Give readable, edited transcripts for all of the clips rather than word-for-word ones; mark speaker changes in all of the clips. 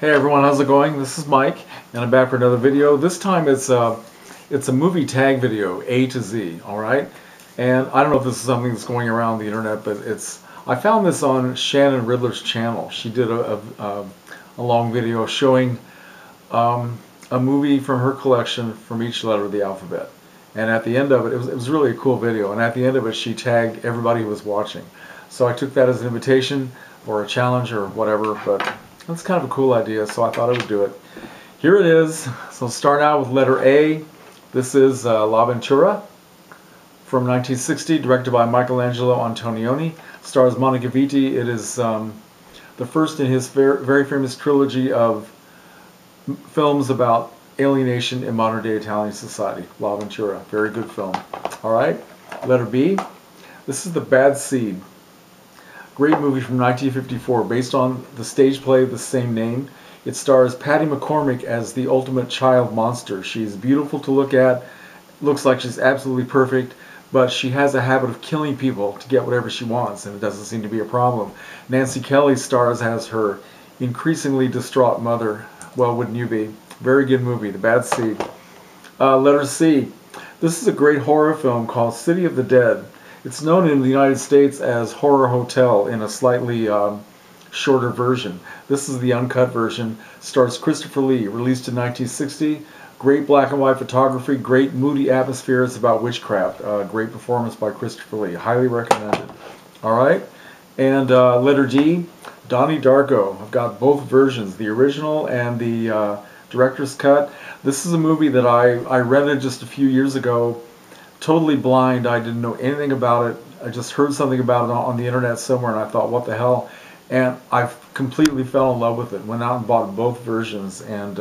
Speaker 1: Hey everyone, how's it going? This is Mike, and I'm back for another video. This time it's a movie tag video, A to Z, all right? And I don't know if this is something that's going around the internet, but I found this on Shannon Riddler's channel. She did a long video showing a movie from her collection from each letter of the alphabet. And at the end of it, it was really a cool video, and at the end of it she tagged everybody who was watching. So I took that as an invitation or a challenge or whatever, but that's kind of a cool idea, so I thought I would do it. Here it is. So start out with letter A. This is La Ventura from 1960, directed by Michelangelo Antonioni. Stars Monica Vitti. It is the first in his very famous trilogy of films about alienation in modern-day Italian society. La Ventura. Very good film. All right. Letter B. This is The Bad Seed. Great movie from 1954 based on the stage play of the same name. It stars Patty McCormack as the ultimate child monster. She's beautiful to look at, looks like she's absolutely perfect, but she has a habit of killing people to get whatever she wants, and it doesn't seem to be a problem. Nancy Kelly stars as her increasingly distraught mother. Well, wouldn't you be? Very good movie, The Bad Seed. Letter C. This is a great horror film called City of the Dead. It's known in the United States as Horror Hotel in a slightly shorter version. This is the uncut version. Stars Christopher Lee, released in 1960. Great black and white photography, great moody atmosphere. It's about witchcraft. Great performance by Christopher Lee. Highly recommended. All right. And letter D, Donnie Darko. I've got both versions, the original and the director's cut. This is a movie that I rented just a few years ago. Totally blind. I didn't know anything about it. I just heard something about it on the internet somewhere, and I thought, what the hell? And I completely fell in love with it. Went out and bought both versions, and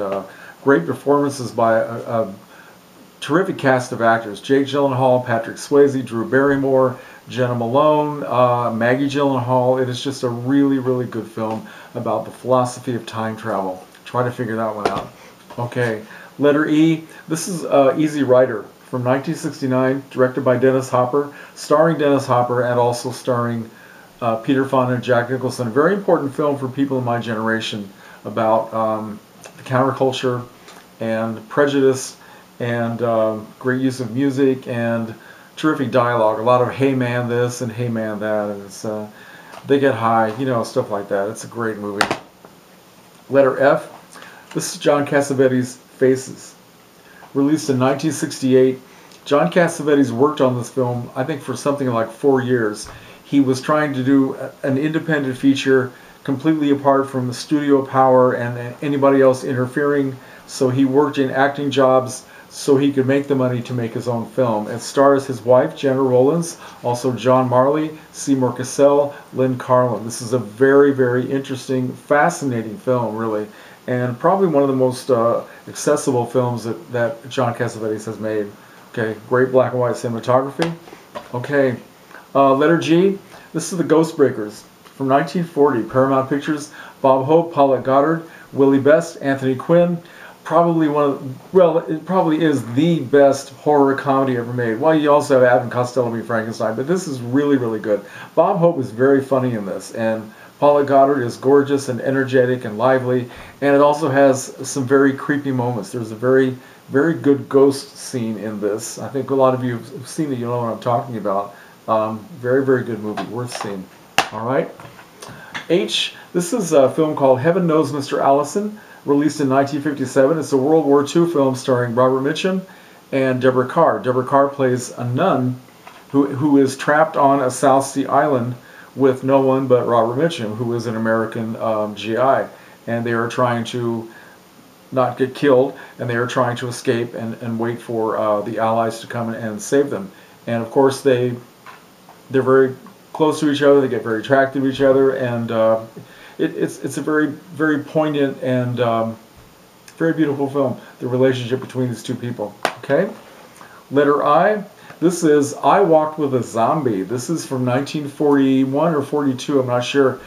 Speaker 1: great performances by a terrific cast of actors. Jake Gyllenhaal, Patrick Swayze, Drew Barrymore, Jenna Malone, Maggie Gyllenhaal. It is just a really, really good film about the philosophy of time travel. Try to figure that one out. Okay, letter E. This is Easy Rider from 1969, directed by Dennis Hopper, starring Dennis Hopper and also starring Peter Fonda and Jack Nicholson. A very important film for people in my generation about the counterculture and prejudice and great use of music and terrific dialogue. A lot of hey man this and hey man that, and it's they get high, you know, stuff like that. It's a great movie. Letter F. This is John Cassavetes' Faces. Released in 1968. John Cassavetes worked on this film, I think, for something like 4 years. He was trying to do an independent feature completely apart from the studio power and anybody else interfering, so he worked in acting jobs so he could make the money to make his own film. It stars his wife, Jenna Rollins, also John Marley, Seymour Cassell, Lynn Carlin. This is a very, very interesting, fascinating film, really, and probably one of the most accessible films that John Cassavetes has made. Okay, great black and white cinematography. Okay, letter G. This is The Ghostbreakers from 1940, Paramount Pictures. Bob Hope, Paulette Goddard, Willie Best, Anthony Quinn. Probably it probably is the best horror comedy ever made. Well, you also have Abbott and Costello meet Frankenstein, but this is really, really good. Bob Hope is very funny in this, and Paulette Goddard is gorgeous and energetic and lively, and it also has some very creepy moments. There's a very, very good ghost scene in this. I think a lot of you have seen it, you know what I'm talking about. Very, very good movie, worth seeing. All right. H. This is a film called Heaven Knows Mr. Allison, released in 1957. It's a World War II film starring Robert Mitchum and Deborah Carr. Deborah Carr plays a nun who is trapped on a South Sea island with no one but Robert Mitchum, who is an American GI, and they are trying to not get killed, and they are trying to escape and wait for the Allies to come and save them. And of course they're very close to each other, they get very attracted to each other, and it's a very, very poignant and very beautiful film, the relationship between these two people. Okay? Letter I. This is I Walked with a Zombie. This is from 1941 or 42, I'm not sure.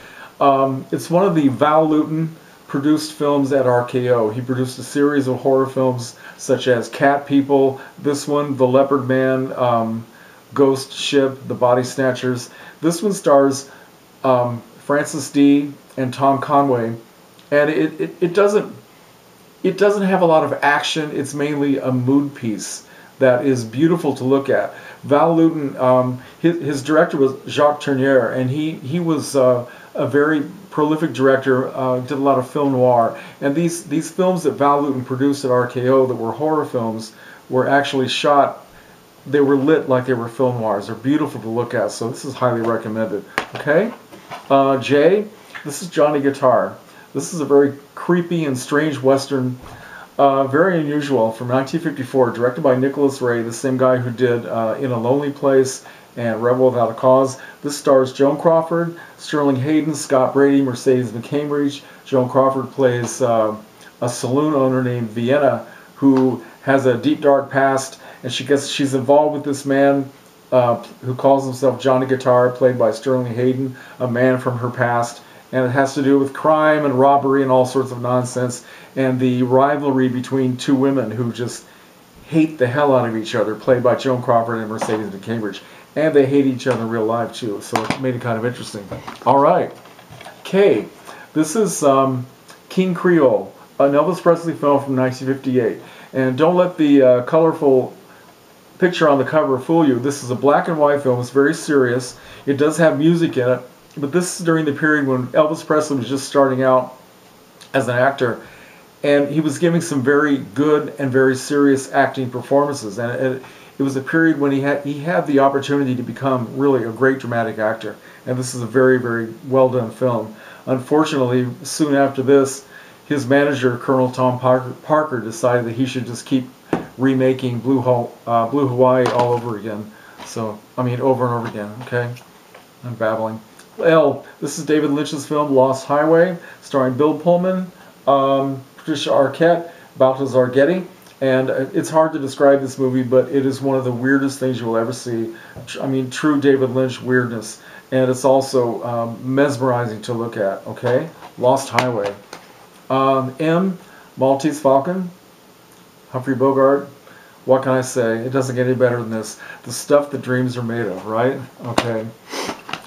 Speaker 1: It's one of the Val Lewton produced films at RKO. He produced a series of horror films such as Cat People, this one, The Leopard Man, Ghost Ship, The Body Snatchers. This one stars Francis D. and Tom Conway and it doesn't have a lot of action. It's mainly a mood piece that is beautiful to look at. Val Lewton, his director was Jacques Tourneur, and he was a very prolific director, did a lot of film noir. And these films that Val Lewton produced at RKO that were horror films were actually shot, they were lit like they were film noirs. They're beautiful to look at, so this is highly recommended. Okay? Jay, this is Johnny Guitar. This is a very creepy and strange Western, very unusual, from 1954, directed by Nicholas Ray, the same guy who did In a Lonely Place and Rebel Without a Cause. This stars Joan Crawford, Sterling Hayden, Scott Brady, Mercedes McCambridge. Joan Crawford plays a saloon owner named Vienna who has a deep, dark past, and she's involved with this man who calls himself Johnny Guitar, played by Sterling Hayden, a man from her past. And it has to do with crime and robbery and all sorts of nonsense, and the rivalry between two women who just hate the hell out of each other, played by Joan Crawford and Mercedes McCambridge. And they hate each other in real life too, so it made it kind of interesting. All right, K. This is King Creole, an Elvis Presley film from 1958. And don't let the colorful picture on the cover fool you. This is a black and white film. It's very serious. It does have music in it. But this is during the period when Elvis Presley was just starting out as an actor, and he was giving some very good and very serious acting performances. And it was a period when he had the opportunity to become really a great dramatic actor. And this is a very, very well done film. Unfortunately, soon after this, his manager, Colonel Tom Parker, decided that he should just keep remaking Blue Hawaii all over again. So, I mean, over and over again. Okay, I'm babbling. L. This is David Lynch's film Lost Highway, starring Bill Pullman, Patricia Arquette, Balthazar Getty, and it's hard to describe this movie, but it is one of the weirdest things you will ever see. I mean, true David Lynch weirdness, and it's also mesmerizing to look at. Okay, Lost Highway. M. Maltese Falcon, Humphrey Bogart. What can I say? It doesn't get any better than this. The stuff that dreams are made of, right? Okay.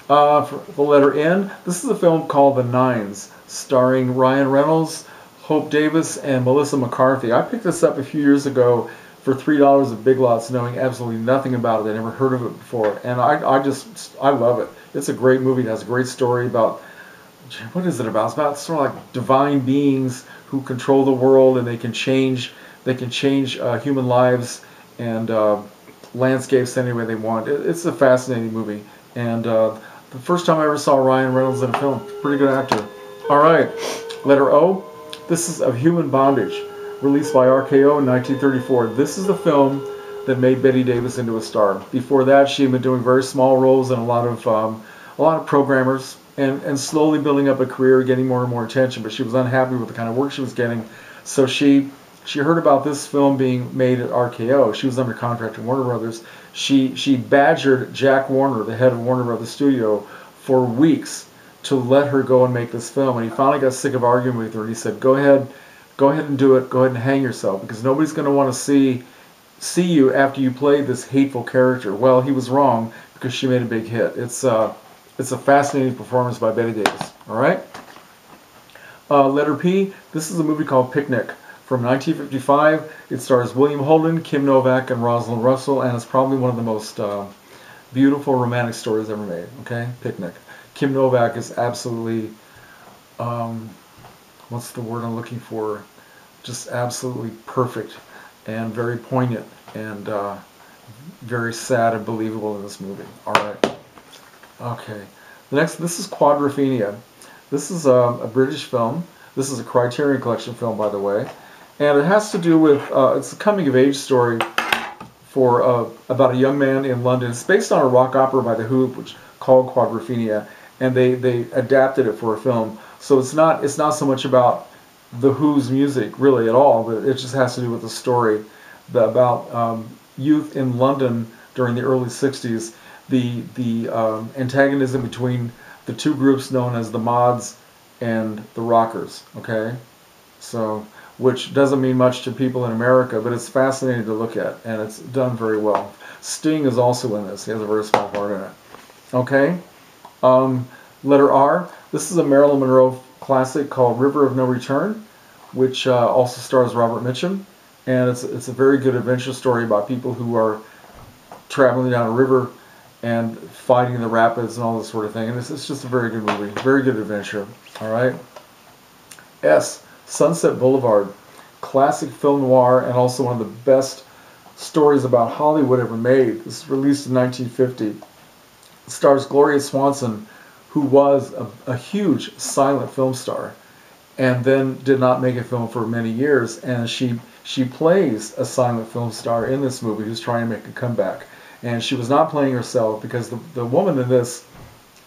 Speaker 1: For the letter N, this is a film called The Nines, starring Ryan Reynolds, Hope Davis, and Melissa McCarthy. I picked this up a few years ago for $3 at Big Lots, knowing absolutely nothing about it. I never heard of it before, and I love it. It's a great movie. It has a great story about, what is it about? It's about sort of like divine beings who control the world, and they can change human lives and landscapes any way they want. It's a fascinating movie, and the first time I ever saw Ryan Reynolds in a film. Pretty good actor. All right, letter O. This is Of Human Bondage, released by RKO in 1934. This is the film that made Bette Davis into a star. Before that, she had been doing very small roles in a lot of programmers, and slowly building up a career, getting more and more attention. But she was unhappy with the kind of work she was getting, so she heard about this film being made at RKO. She was under contract at Warner Brothers. She badgered Jack Warner, the head of Warner Brothers Studio, for weeks to let her go and make this film. And he finally got sick of arguing with her, and he said, "Go ahead and do it. Go ahead and hang yourself, because nobody's going to want to see you after you play this hateful character." Well, he was wrong, because she made a big hit. It's a fascinating performance by Bette Davis. All right. Letter P. This is a movie called Picnic, from 1955. It stars William Holden, Kim Novak, and Rosalind Russell, and it's probably one of the most beautiful romantic stories ever made. Okay, Picnic. Kim Novak is absolutely, what's the word I'm looking for? Just absolutely perfect and very poignant and very sad and believable in this movie. All right. Okay. This is Quadrophenia. This is a British film. This is a Criterion Collection film, by the way. And it has to do with, it's a coming-of-age story for about a young man in London. It's based on a rock opera by The Who, which called Quadrophenia, and they adapted it for a film. So it's not so much about The Who's music, really, at all, but it just has to do with the story about youth in London during the early 60s, the antagonism between the two groups known as the Mods and the Rockers, okay? So, which doesn't mean much to people in America, but it's fascinating to look at, and it's done very well. Sting is also in this. He has a very small part in it. Okay? Letter R. This is a Marilyn Monroe classic called River of No Return, which also stars Robert Mitchum. And it's a very good adventure story about people who are traveling down a river and fighting the rapids and all this sort of thing. And it's just a very good movie, very good adventure. All right. S, Sunset Boulevard, classic film noir and also one of the best stories about Hollywood ever made. This was released in 1950. It stars Gloria Swanson, who was a huge silent film star and then did not make a film for many years. And she plays a silent film star in this movie who's trying to make a comeback. And she was not playing herself because the woman in this,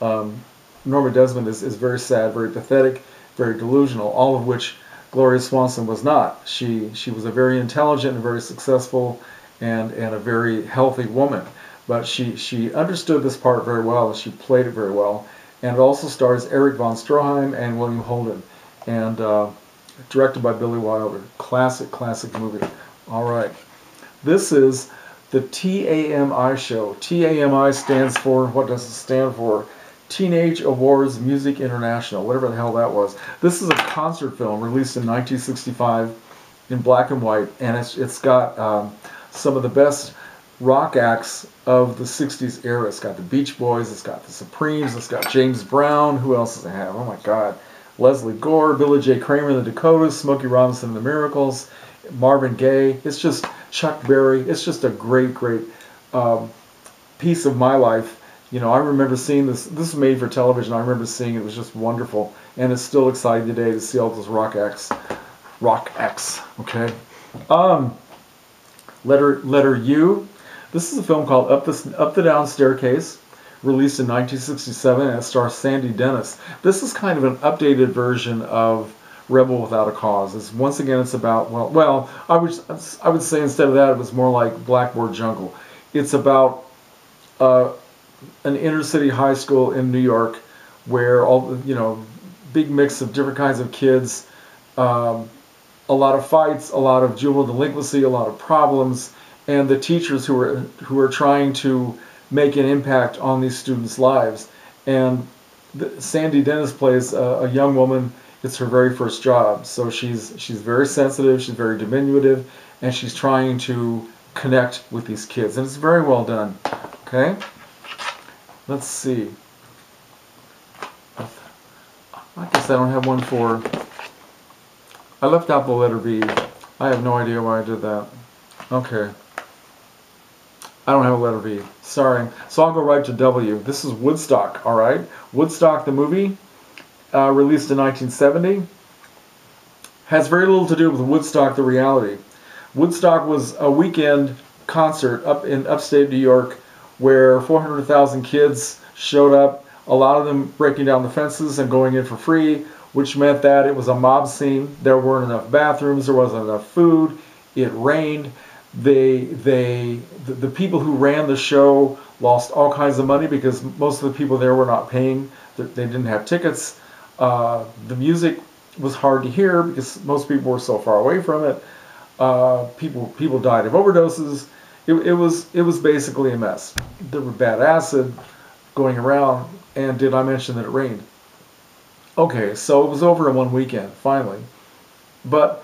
Speaker 1: Norma Desmond, is very sad, very pathetic, very delusional, all of which Gloria Swanson was not. She was a very intelligent and very successful and a very healthy woman. But she understood this part very well and she played it very well. And it also stars Erich von Stroheim and William Holden. And directed by Billy Wilder. Classic movie. All right. This is the TAMI show. TAMI stands for, what does it stand for? Teenage Awards Music International, whatever the hell that was. This is a concert film released in 1965 in black and white, and it's got some of the best rock acts of the 60s era. It's got the Beach Boys, it's got the Supremes, it's got James Brown. Who else does it have? Oh my God. Leslie Gore, Billy J. Kramer and the Dakotas, Smokey Robinson and the Miracles, Marvin Gaye. It's just Chuck Berry. It's just a great piece of my life. You know, I remember seeing this. This was made for television. I remember seeing it. It was just wonderful. And it's still exciting today to see all those rock acts. Okay. Letter U. This is a film called Up the Down Staircase, released in 1967, and it stars Sandy Dennis. This is kind of an updated version of Rebel Without a Cause. Once again, it's about, well, I would say instead of that, it was more like Blackboard Jungle. It's about an inner city high school in New York where all, big mix of different kinds of kids, a lot of fights, a lot of juvenile delinquency, a lot of problems, and the teachers who are trying to make an impact on these students' lives. And Sandy Dennis plays a young woman. It's her very first job, so she's very sensitive, she's very diminutive, and she's trying to connect with these kids, and it's very well done. Okay, let's see. I guess I don't have one for. I left out the letter B. I have no idea why I did that. Okay. I don't have a letter V. Sorry. So I'll go right to W. This is Woodstock, all right? Woodstock, the movie, released in 1970, has very little to do with Woodstock, the reality. Woodstock was a weekend concert up in upstate New York where 400,000 kids showed up, a lot of them breaking down the fences and going in for free, which meant that it was a mob scene. There weren't enough bathrooms, there wasn't enough food, it rained. The people who ran the show lost all kinds of money because most of the people there were not paying. They didn't have tickets. The music was hard to hear because most people were so far away from it. People died of overdoses. It was basically a mess. There were bad acid going around, and did I mention that it rained? Okay, so it was over in one weekend, finally. But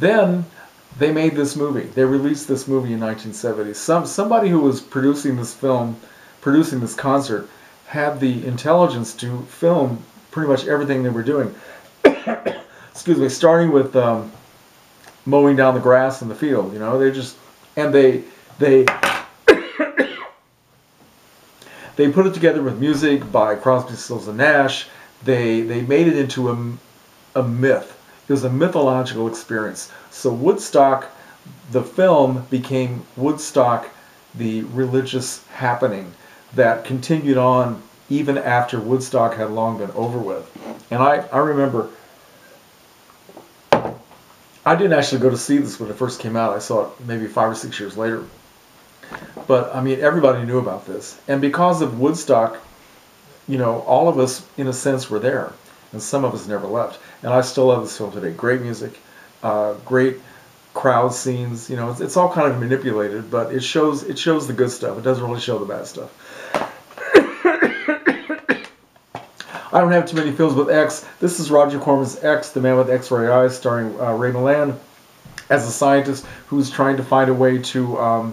Speaker 1: then they made this movie. They released this movie in 1970. Somebody who was producing this film, producing this concert, had the intelligence to film pretty much everything they were doing. Excuse me, starting with mowing down the grass in the field. They put it together with music by Crosby, Stills and Nash. They made it into a myth. It was a mythological experience. So Woodstock, the film, became Woodstock, the religious happening that continued on even after Woodstock had long been over with. And I remember, I didn't actually go to see this when it first came out. I saw it maybe 5 or 6 years later. But, I mean, everybody knew about this. And because of Woodstock, all of us, in a sense, were there. And some of us never left. And I still love this film today. Great music, great crowd scenes. It's all kind of manipulated, but it shows the good stuff. It doesn't really show the bad stuff. I don't have too many films with X. This is Roger Corman's X, The Man with X-Ray Eyes, starring Ray Milland as a scientist who's trying to find a way to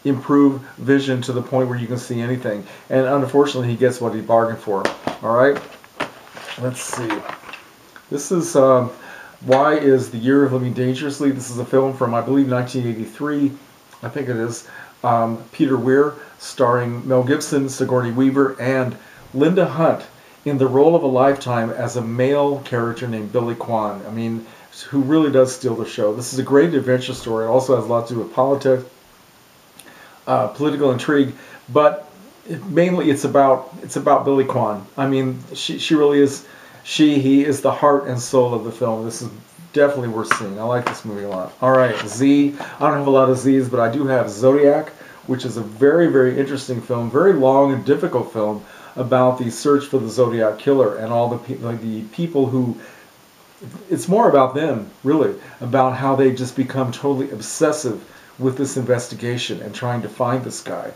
Speaker 1: improve vision to the point where you can see anything. And unfortunately, he gets what he bargained for. All right? Let's see. This is Why is the Year of Living Dangerously? This is a film from, I believe, 1983. I think it is. Peter Weir, starring Mel Gibson, Sigourney Weaver, and Linda Hunt in the role of a lifetime as a male character named Billy Kwan. I mean, who really does steal the show. This is a great adventure story. It also has a lot to do with politics, political intrigue, but mainly it's about Billy Kwan. I mean, she really is. He is the heart and soul of the film. This is definitely worth seeing. I like this movie a lot. All right, Z. I don't have a lot of Z's, but I do have Zodiac, which is a very, very interesting film, very long and difficult film about the search for the Zodiac killer and all the people who. It's more about them, really, about how they just become totally obsessive with this investigation and trying to find this guy.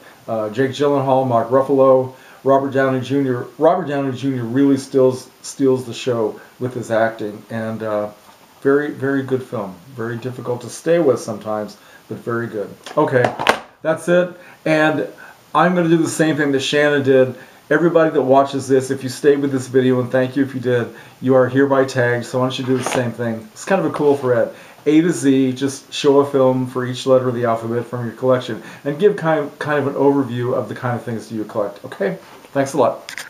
Speaker 1: Jake Gyllenhaal, Mark Ruffalo, Robert Downey Jr. Robert Downey Jr. really steals the show with his acting, and very, very good film. Very difficult to stay with sometimes, but very good. Okay, that's it. And I'm going to do the same thing that Shannon did. Everybody that watches this, if you stayed with this video, and thank you if you did, you are hereby tagged, so why don't you do the same thing. It's kind of a cool thread. A to Z, just show a film for each letter of the alphabet from your collection, and give kind of an overview of the kind of things that you collect. Okay? Thanks a lot.